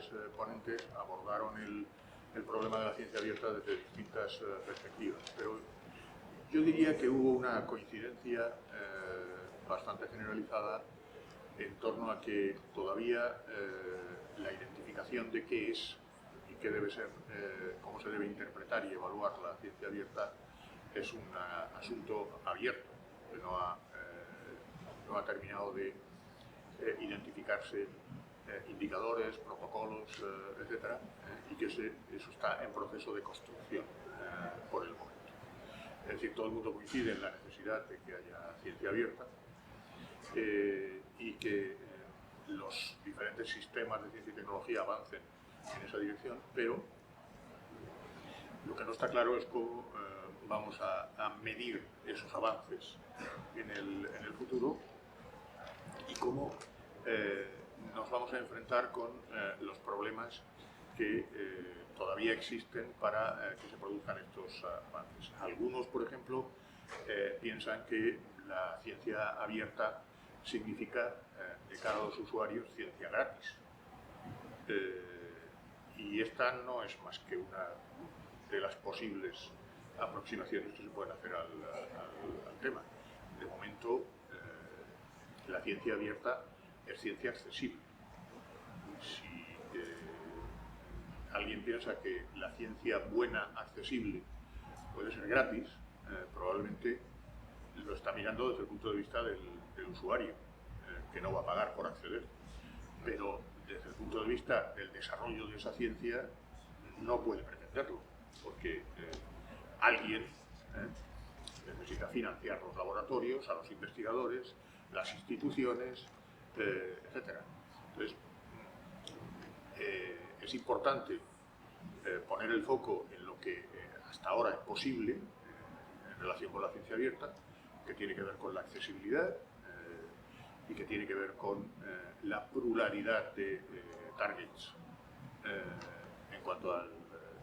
anteriores ponentes abordaron el problema de la ciencia abierta desde distintas perspectivas, pero yo diría que hubo una coincidencia bastante generalizada en torno a que todavía la identificación de qué es y qué debe ser, cómo se debe interpretar y evaluar la ciencia abierta es un asunto abierto, que no ha terminado de identificarse indicadores, protocolos, etcétera, y que eso está en proceso de construcción por el momento. Es decir, todo el mundo coincide en la necesidad de que haya ciencia abierta y que los diferentes sistemas de ciencia y tecnología avancen en esa dirección, pero lo que no está claro es cómo vamos a medir esos avances en el futuro y cómo nos vamos a enfrentar con los problemas que todavía existen para que se produzcan estos avances. Algunos, por ejemplo, piensan que la ciencia abierta significa, de cara a los usuarios, ciencia gratis. Y esta no es más que una de las posibles aproximaciones que se pueden hacer al tema. De momento, la ciencia abierta es ciencia accesible. Si alguien piensa que la ciencia buena, accesible, puede ser gratis, probablemente lo está mirando desde el punto de vista del usuario, que no va a pagar por acceder. Pero desde el punto de vista del desarrollo de esa ciencia, no puede pretenderlo, porque alguien necesita financiar los laboratorios, a los investigadores, las instituciones, etc. Entonces, es importante poner el foco en lo que hasta ahora es posible en relación con la ciencia abierta, que tiene que ver con la accesibilidad y que tiene que ver con la pluralidad de targets en cuanto al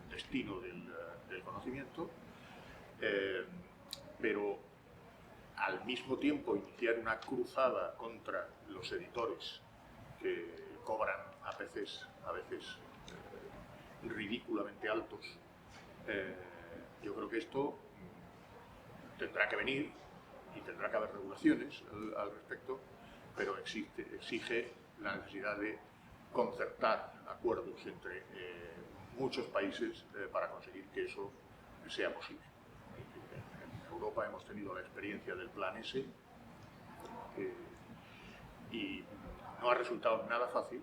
destino del conocimiento, pero al mismo tiempo iniciar una cruzada contra los editores que cobran a veces ridículamente altos. Yo creo que esto tendrá que venir y tendrá que haber regulaciones al respecto, pero exige la necesidad de concertar acuerdos entre muchos países para conseguir que eso sea posible. En Europa hemos tenido la experiencia del Plan S y no ha resultado nada fácil.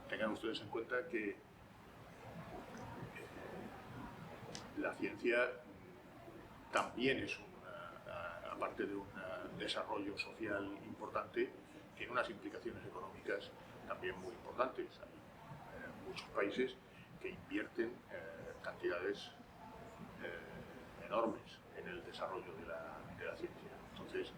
Tengan ustedes en cuenta que la ciencia también es aparte de un desarrollo social importante, tiene unas implicaciones económicas también muy importantes. Hay muchos países que invierten cantidades enormes en el desarrollo de la ciencia. Entonces,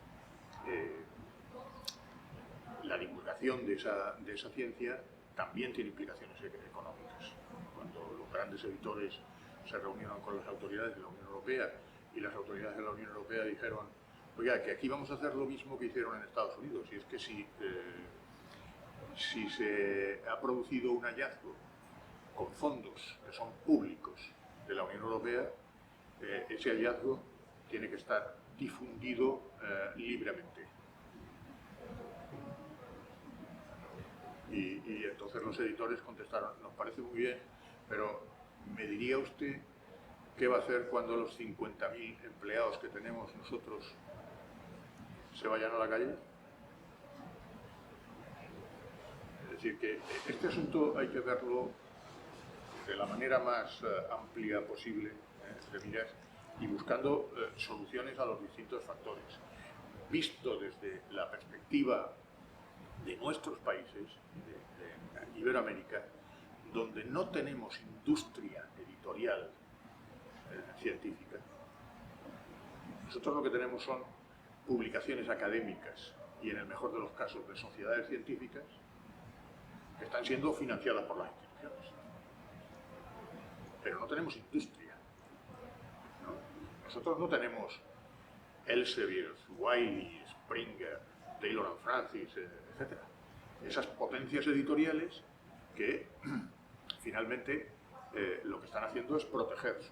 la divulgación de esa ciencia también tiene implicaciones económicas. Cuando los grandes editores se reunieron con las autoridades de la Unión Europea y las autoridades de la Unión Europea dijeron: oiga, que aquí vamos a hacer lo mismo que hicieron en Estados Unidos, y es que si se ha producido un hallazgo con fondos que son públicos de la Unión Europea, ese hallazgo tiene que estar difundido libremente. Y entonces los editores contestaron: nos parece muy bien, pero ¿me diría usted qué va a hacer cuando los 50.000 empleados que tenemos nosotros se vayan a la calle? Es decir, que este asunto hay que verlo de la manera más amplia posible de mirar y buscando soluciones a los distintos factores. Visto desde la perspectiva de nuestros países, de Iberoamérica, donde no tenemos industria editorial científica, nosotros lo que tenemos son publicaciones académicas y, en el mejor de los casos, de sociedades científicas que están siendo financiadas por las instituciones. Pero no tenemos industria. ¿No? Nosotros no tenemos Elsevier, Wiley, Springer, Taylor and Francis, etc. esas potencias editoriales que finalmente lo que están haciendo es proteger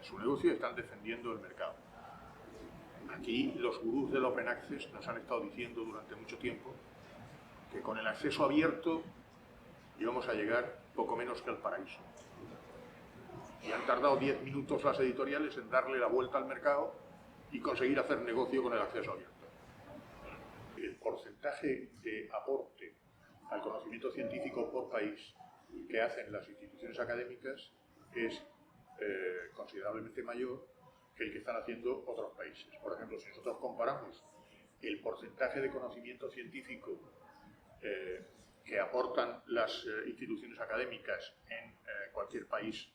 su negocio y están defendiendo el mercado. Aquí los gurús del Open Access nos han estado diciendo durante mucho tiempo que con el acceso abierto íbamos a llegar poco menos que al paraíso. Y han tardado 10 minutos las editoriales en darle la vuelta al mercado y conseguir hacer negocio con el acceso abierto. El porcentaje de aporte al conocimiento científico por país que hacen las instituciones académicas es considerablemente mayor que el que están haciendo otros países. Por ejemplo, si nosotros comparamos el porcentaje de conocimiento científico que aportan las instituciones académicas en cualquier país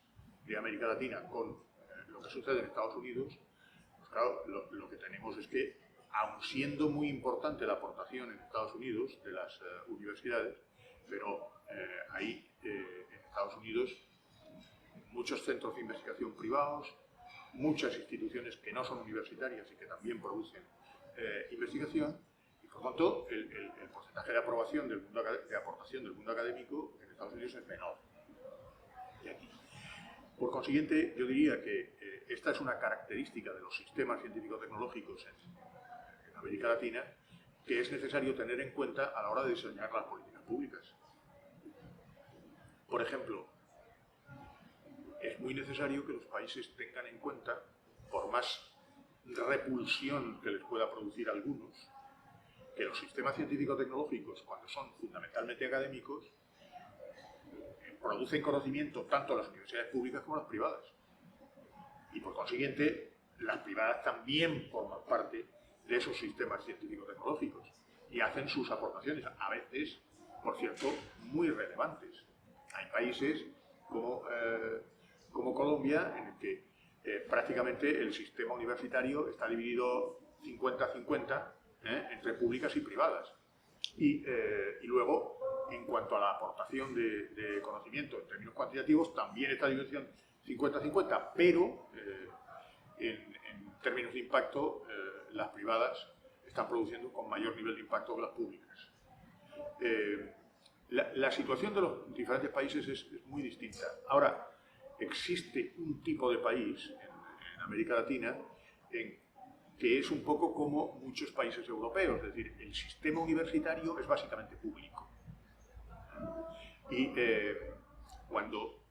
de América Latina con lo que sucede en Estados Unidos, pues claro, lo que tenemos es que, aun siendo muy importante la aportación en Estados Unidos de las universidades, pero hay en Estados Unidos muchos centros de investigación privados, muchas instituciones que no son universitarias y que también producen investigación, y por tanto el porcentaje de aprobación de aportación del mundo académico en Estados Unidos es menor que aquí. Por consiguiente, yo diría que esta es una característica de los sistemas científico-tecnológicos en América Latina que es necesario tener en cuenta a la hora de diseñar las políticas públicas. Por ejemplo, es muy necesario que los países tengan en cuenta, por más repulsión que les pueda producir a algunos, que los sistemas científico-tecnológicos, cuando son fundamentalmente académicos, producen conocimiento tanto las universidades públicas como las privadas. Y por consiguiente, las privadas también forman parte de esos sistemas científico-tecnológicos y hacen sus aportaciones, a veces, por cierto, muy relevantes. Hay países como Colombia, en el que prácticamente el sistema universitario está dividido 50-50 entre públicas y privadas. Y luego, en cuanto a la aportación de conocimiento en términos cuantitativos, también está dividido 50-50, pero en términos de impacto, las privadas están produciendo con mayor nivel de impacto que las públicas. La situación de los diferentes países es muy distinta. Ahora, existe un tipo de país en América Latina que es un poco como muchos países europeos, es decir, el sistema universitario es básicamente público. Y cuando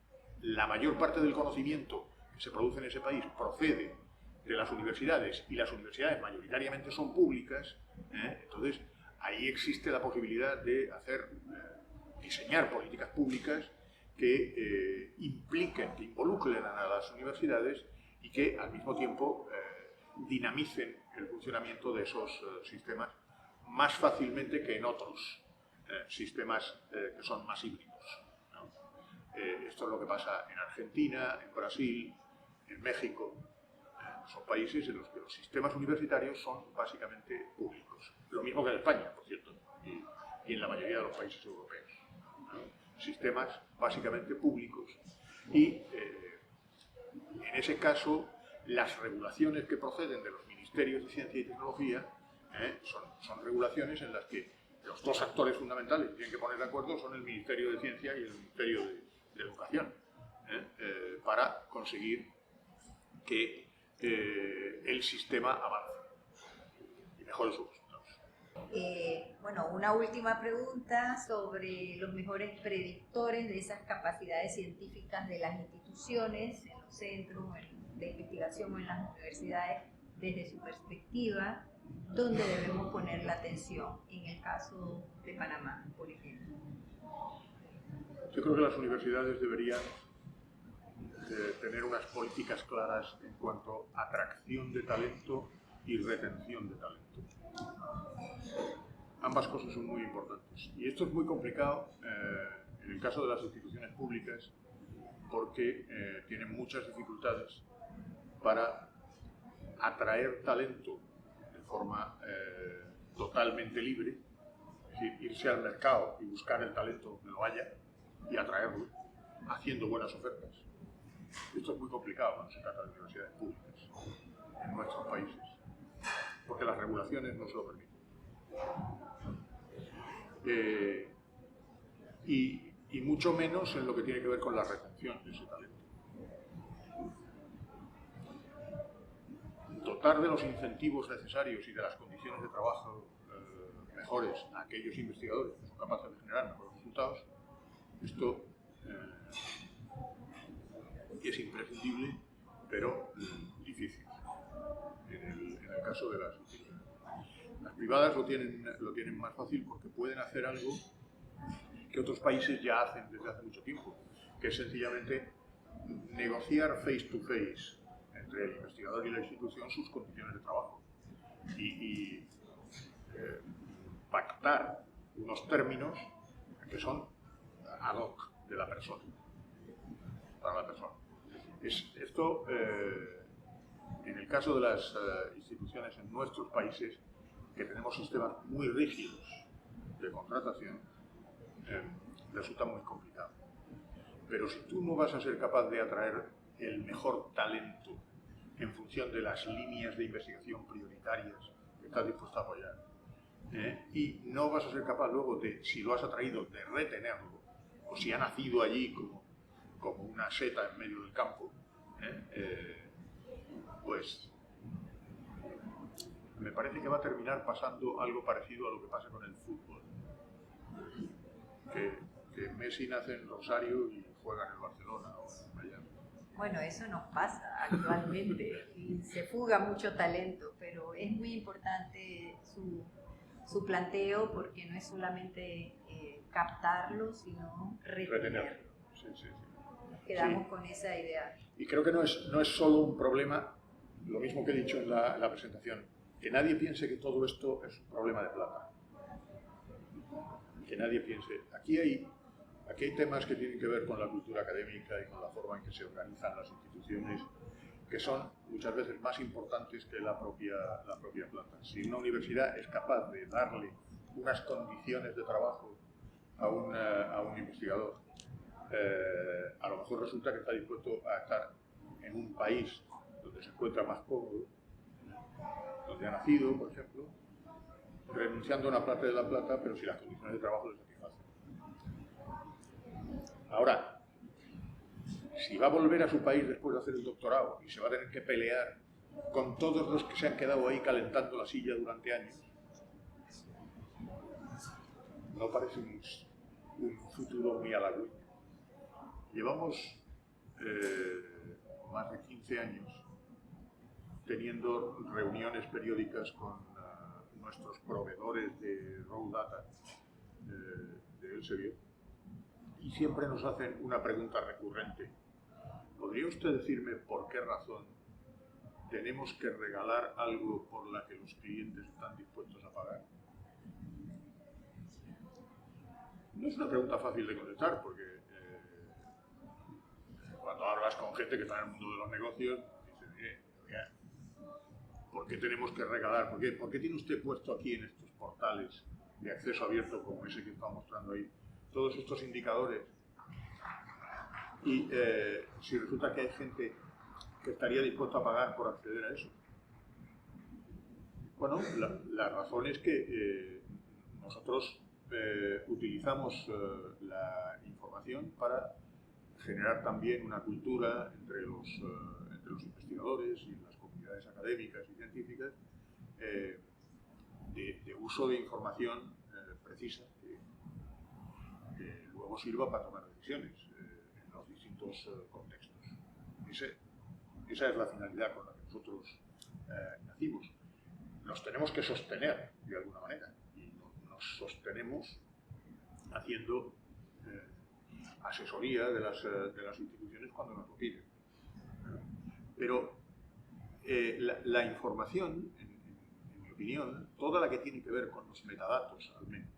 la mayor parte del conocimiento que se produce en ese país procede de las universidades y las universidades mayoritariamente son públicas, entonces ahí existe la posibilidad de diseñar políticas públicas que impliquen, que involucren a las universidades y que al mismo tiempo dinamicen el funcionamiento de esos sistemas más fácilmente que en otros sistemas que son más híbridos, ¿no? Esto es lo que pasa en Argentina, en Brasil, en México. Son países en los que los sistemas universitarios son básicamente públicos. Lo mismo que en España, por cierto, y en la mayoría de los países europeos, ¿no? Sistemas básicamente públicos. Y en ese caso, las regulaciones que proceden de los ministerios de Ciencia y Tecnología son regulaciones en las que los dos actores fundamentales que tienen que poner de acuerdo son el Ministerio de Ciencia y el Ministerio de Educación, para conseguir que el sistema avance y mejore sus resultados. Bueno, una última pregunta sobre los mejores predictores de esas capacidades científicas de las instituciones, en los centros de investigación o en las universidades, desde su perspectiva, ¿dónde debemos poner la atención en el caso de Panamá, por ejemplo? Yo creo que las universidades deberían tener unas políticas claras en cuanto a atracción de talento y retención de talento. Ambas cosas son muy importantes. Y esto es muy complicado en el caso de las instituciones públicas porque tienen muchas dificultades para atraer talento de forma totalmente libre, es decir, irse al mercado y buscar el talento donde lo haya y atraerlo, haciendo buenas ofertas. Esto es muy complicado cuando se trata de universidades públicas en nuestros países, porque las regulaciones no se lo permiten. y mucho menos en lo que tiene que ver con la retención de ese talento. Dotar de los incentivos necesarios y de las condiciones de trabajo mejores a aquellos investigadores que son capaces de generar mejores resultados, esto es imprescindible, pero difícil en el caso de las instituciones. Las privadas lo tienen más fácil porque pueden hacer algo que otros países ya hacen desde hace mucho tiempo, que es sencillamente negociar face to face entre el investigador y la institución sus condiciones de trabajo y pactar unos términos que son ad hoc de la persona, para la persona. Esto, en el caso de las instituciones en nuestros países, que tenemos sistemas muy rígidos de contratación, resulta muy complicado. Pero si tú no vas a ser capaz de atraer el mejor talento en función de las líneas de investigación prioritarias que estás dispuesto a apoyar, y no vas a ser capaz luego de, si lo has atraído, de retenerlo, o si ha nacido allí como una seta en medio del campo, pues me parece que va a terminar pasando algo parecido a lo que pasa con el fútbol. Que Messi nace en Rosario y juega en el Barcelona o en Miami. Bueno, eso nos pasa actualmente y se fuga mucho talento, pero es muy importante su planteo porque no es solamente captarlo, sino retenerlo. Sí. Quedamos con esa idea. Y creo que no es solo un problema, lo mismo que he dicho en la presentación, que nadie piense que todo esto es un problema de plata. Que nadie piense. Aquí hay temas que tienen que ver con la cultura académica y con la forma en que se organizan las instituciones, que son muchas veces más importantes que la propia plata. Si una universidad es capaz de darle unas condiciones de trabajo a un investigador, a lo mejor resulta que está dispuesto a estar en un país donde se encuentra más cómodo, donde ha nacido, por ejemplo, renunciando a una parte de la plata, pero si las condiciones de trabajo le satisfacen. Ahora, si va a volver a su país después de hacer el doctorado y se va a tener que pelear con todos los que se han quedado ahí calentando la silla durante años, no parece un futuro muy halagüeño. Llevamos más de 15 años teniendo reuniones periódicas con nuestros proveedores de raw data de Elsevier y siempre nos hacen una pregunta recurrente. ¿Podría usted decirme por qué razón tenemos que regalar algo por la que los clientes están dispuestos a pagar? No es una pregunta fácil de contestar porque cuando hablas con gente que está en el mundo de los negocios, dices, ¿por qué tenemos que regalar? ¿Por qué tiene usted puesto aquí en estos portales de acceso abierto como ese que está mostrando ahí todos estos indicadores? Y si resulta que hay gente que estaría dispuesta a pagar por acceder a eso. Bueno, la razón es que nosotros utilizamos la información para generar también una cultura entre los investigadores y las comunidades académicas y científicas de uso de información precisa que luego sirva para tomar decisiones en los distintos contextos. Esa es la finalidad con la que nosotros nacimos. Nos tenemos que sostener de alguna manera y nos sostenemos haciendo asesoría de las instituciones cuando nos lo piden. Pero la información, en mi opinión, toda la que tiene que ver con los metadatos, al menos,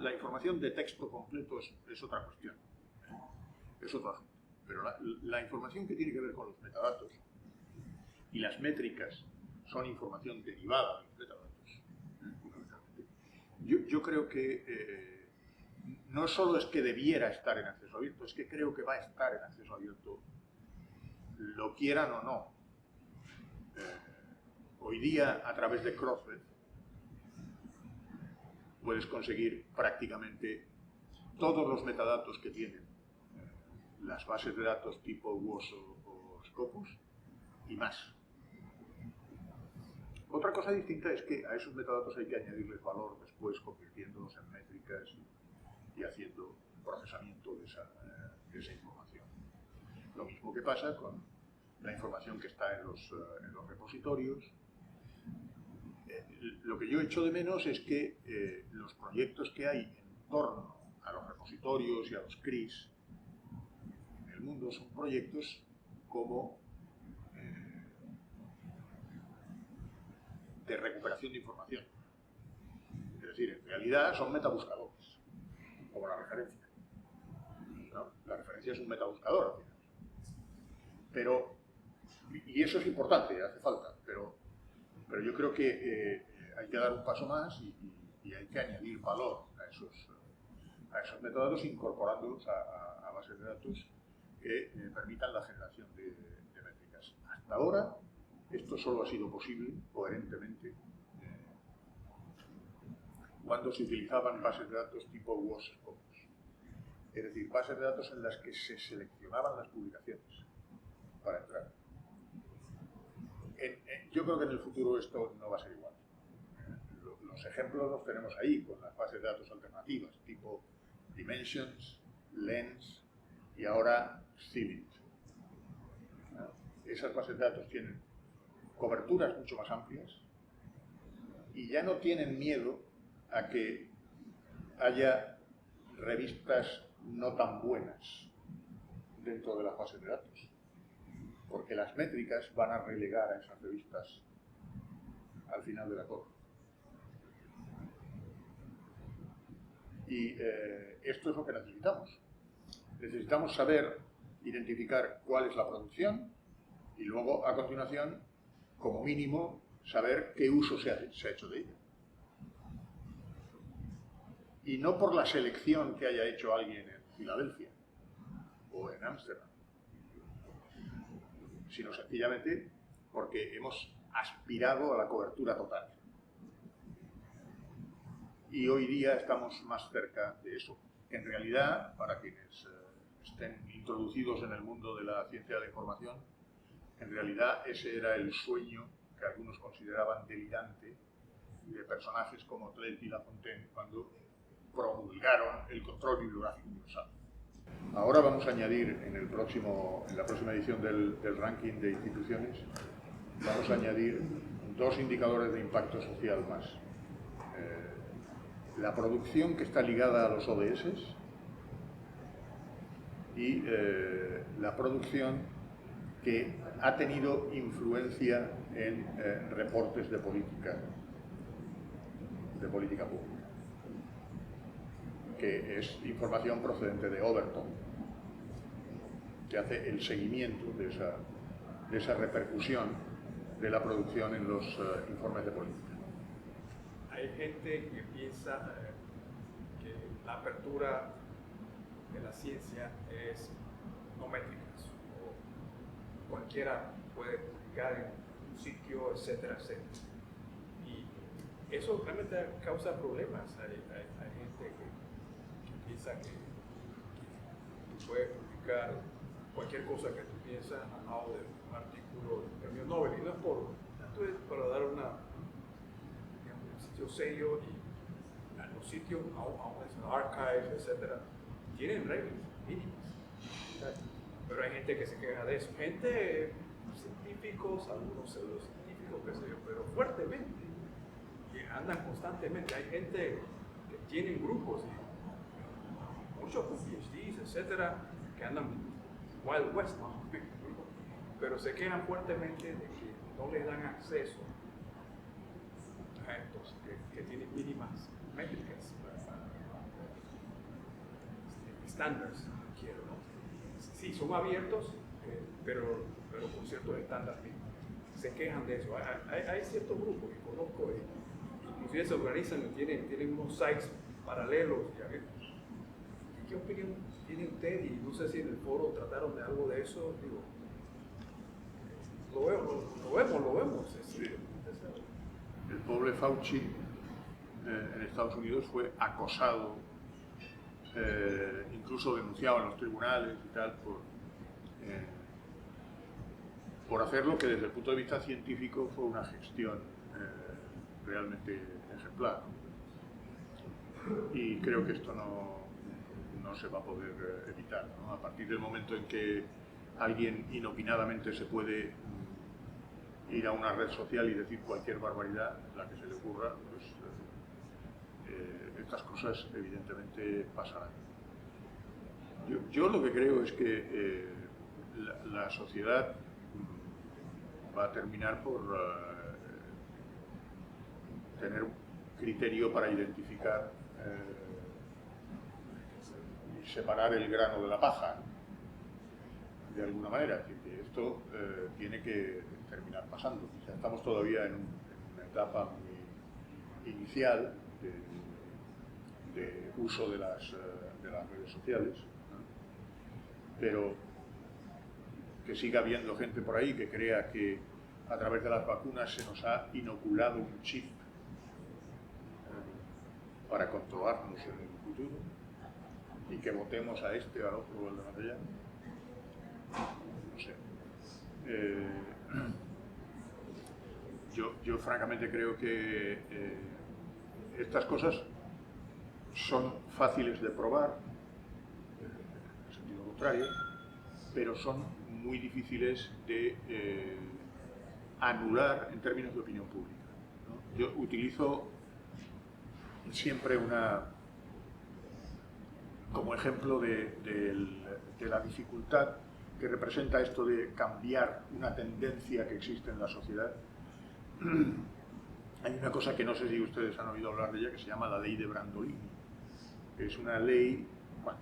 la información de texto completo es otra cuestión, es otro asunto. Pero la información que tiene que ver con los metadatos y las métricas son información derivada de los metadatos. Yo creo que no solo es que debiera estar en acceso abierto, es que creo que va a estar en acceso abierto, lo quieran o no. Hoy día, a través de Crossref, puedes conseguir prácticamente todos los metadatos que tienen las bases de datos tipo WOS o Scopus y más. Otra cosa distinta es que a esos metadatos hay que añadirles valor después, convirtiéndolos en métricas y haciendo procesamiento de esa información. Lo mismo que pasa con la información que está en los repositorios. Lo que yo echo de menos es que los proyectos que hay en torno a los repositorios y a los CRIs en el mundo son proyectos como de recuperación de información. Es decir, en realidad son metabuscadores, como la referencia, ¿no? La referencia es un metabuscador al final. Pero, y eso es importante, hace falta, pero yo creo que hay que dar un paso más y hay que añadir valor a esos metadatos, incorporándolos a bases de datos que permitan la generación de métricas. Hasta ahora, esto solo ha sido posible, coherentemente, cuando se utilizaban bases de datos tipo WOS Scopus. Es decir, bases de datos en las que se seleccionaban las publicaciones para entrar. Yo creo que en el futuro esto no va a ser igual. Los ejemplos los tenemos ahí, con las bases de datos alternativas, tipo Dimensions, Lens y ahora Civit. Esas bases de datos tienen coberturas mucho más amplias y ya no tienen miedo a que haya revistas no tan buenas dentro de las bases de datos, porque las métricas van a relegar a esas revistas al final de la curva. Y esto es lo que necesitamos. Necesitamos saber identificar cuál es la producción y luego, a continuación, como mínimo, saber qué uso se ha hecho de ella. Y no por la selección que haya hecho alguien en Filadelfia o en Ámsterdam, sino sencillamente porque hemos aspirado a la cobertura total. Y hoy día estamos más cerca de eso. En realidad, para quienes estén introducidos en el mundo de la ciencia de la información, en realidad ese era el sueño que algunos consideraban delirante de personajes como Tlet y Lafontaine cuando promulgaron el control bibliográfico universal. Ahora vamos a añadir en la próxima edición del ranking de instituciones, vamos a añadir 2 indicadores de impacto social más. La producción que está ligada a los ODS y la producción que ha tenido influencia en reportes de política pública, que es información procedente de Overton, que hace el seguimiento de esa repercusión de la producción en los informes de política. Hay gente que piensa que la apertura de la ciencia es no métricas, o cualquiera puede publicar en un sitio, etcétera, etcétera. Y eso realmente causa problemas. Hay gente que piensa que tú puedes publicar cualquier cosa que tú piensas al lado de un artículo del premio Nobel, y no es por, esto es para dar un sitio serio, y a los sitios, aún en archives, etcétera, tienen reglas mínimas. Pero hay gente que se queja de eso, gente, científicos, algunos pseudocientíficos, qué sé yo, pero fuertemente, que andan constantemente. Hay gente que tienen grupos, muchos con PhDs, etcétera, que andan Wild West, ¿no? Pero se quejan fuertemente de que no les dan acceso a estos que tienen mínimas métricas, estándares, quiero, ¿no? Sí, son abiertos, pero con ciertos estándares mínimos. Se quejan de eso. Hay ciertos grupos que conozco, inclusive se organizan y tienen unos sites paralelos. ¿Qué opinión tiene usted? Y no sé si en el foro trataron de algo de eso. Digo, lo vemos. Sí. El pobre Fauci en Estados Unidos fue acosado, incluso denunciado en los tribunales y tal, por hacer lo que desde el punto de vista científico fue una gestión realmente ejemplar. Y creo que esto no se va a poder evitar, ¿no? A partir del momento en que alguien inopinadamente se puede ir a una red social y decir cualquier barbaridad, la que se le ocurra, pues estas cosas evidentemente pasarán. Yo lo que creo es que la sociedad va a terminar por tener un criterio para identificar y separar el grano de la paja, de alguna manera. Es decir, que esto tiene que terminar pasando. O sea, estamos todavía en una etapa muy inicial de uso de las redes sociales, ¿no? Pero que siga habiendo gente por ahí que crea que a través de las vacunas se nos ha inoculado un chip para controlarnos en el futuro y que votemos a este o al otro o al de más allá. No sé. Yo francamente creo que estas cosas son fáciles de probar, en sentido contrario, pero son muy difíciles de anular en términos de opinión pública, ¿no? Yo utilizo siempre como ejemplo de la dificultad que representa esto de cambiar una tendencia que existe en la sociedad. Hay una cosa que no sé si ustedes han oído hablar de ella, que se llama la ley de Brandolini, que es una ley, bueno,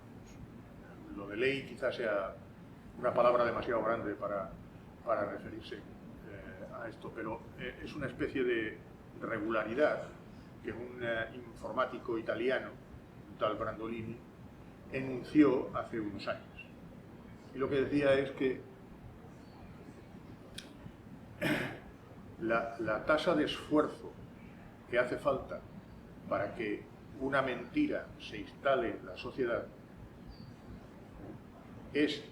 lo de ley quizás sea una palabra demasiado grande para referirse a esto, pero es una especie de regularidad que un informático italiano, un tal Brandolini, enunció hace unos años. Y lo que decía es que la tasa de esfuerzo que hace falta para que una mentira se instale en la sociedad es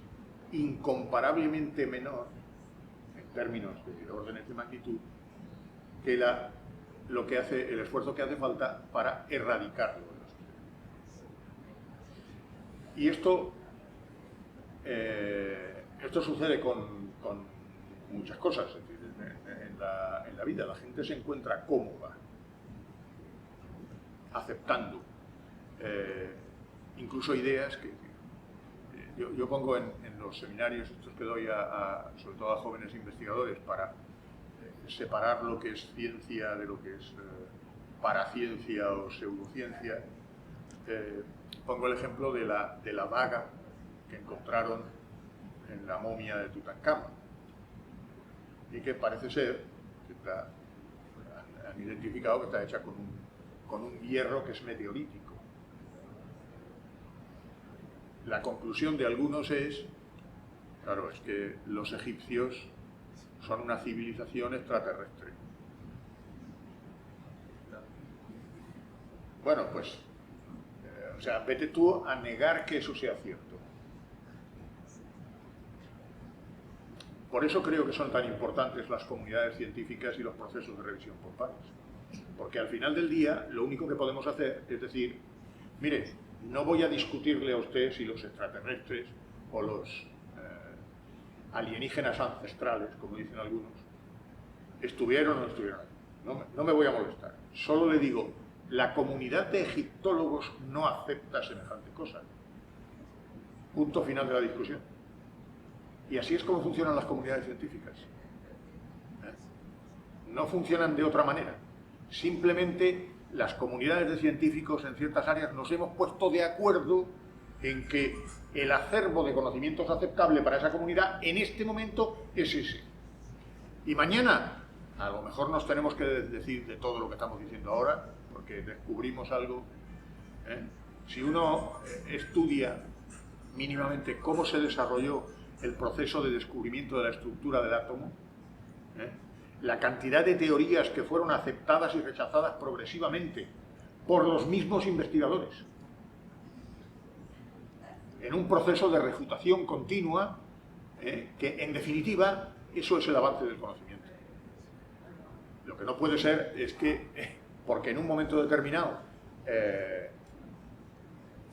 incomparablemente menor, en términos de órdenes de magnitud, que el esfuerzo que hace falta para erradicarlo de la sociedad. Y esto sucede con muchas cosas. Es decir, en la vida la gente se encuentra cómoda aceptando incluso ideas que yo pongo en los seminarios estos que doy sobre todo a jóvenes investigadores para separar lo que es ciencia de lo que es paraciencia o pseudociencia. Pongo el ejemplo de la daga que encontraron en la momia de Tutankamón y que parece ser que han identificado que está hecha con un hierro que es meteorítico. La conclusión de algunos es, claro, es que los egipcios son una civilización extraterrestre. Bueno, pues, o sea, vete tú a negar que eso sea cierto. Por eso creo que son tan importantes las comunidades científicas y los procesos de revisión por pares. Porque al final del día, lo único que podemos hacer es decir, mire, no voy a discutirle a usted si los extraterrestres o los alienígenas ancestrales, como dicen algunos, estuvieron o no estuvieron. No me voy a molestar. Solo le digo, la comunidad de egiptólogos no acepta semejante cosa. Punto final de la discusión. Y así es como funcionan las comunidades científicas. No funcionan de otra manera. Simplemente las comunidades de científicos en ciertas áreas nos hemos puesto de acuerdo en que el acervo de conocimientos aceptable para esa comunidad en este momento es ese. Y mañana a lo mejor nos tenemos que decir de todo lo que estamos diciendo ahora, porque descubrimos algo. Si uno estudia mínimamente cómo se desarrolló el proceso de descubrimiento de la estructura del átomo, la cantidad de teorías que fueron aceptadas y rechazadas progresivamente por los mismos investigadores, en un proceso de refutación continua, que en definitiva eso es el avance del conocimiento. Lo que no puede ser es que, porque en un momento determinado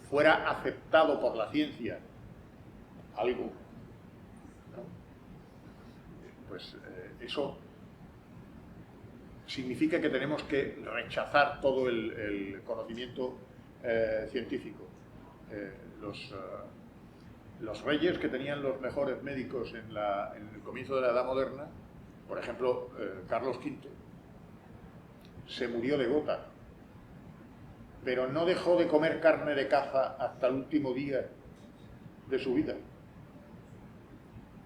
fuera aceptado por la ciencia algo, ¿no? Pues eso significa que tenemos que rechazar todo el conocimiento científico. Los reyes que tenían los mejores médicos en el comienzo de la Edad Moderna, por ejemplo, Carlos V, se murió de gota, pero no dejó de comer carne de caza hasta el último día de su vida,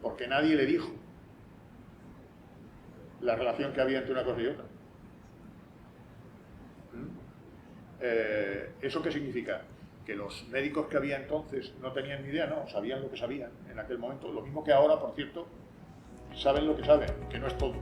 porque nadie le dijo la relación que había entre una cosa y otra. ¿Eso qué significa? Que los médicos que había entonces no tenían ni idea, no, sabían lo que sabían en aquel momento. Lo mismo que ahora, por cierto, saben lo que saben, que no es todo.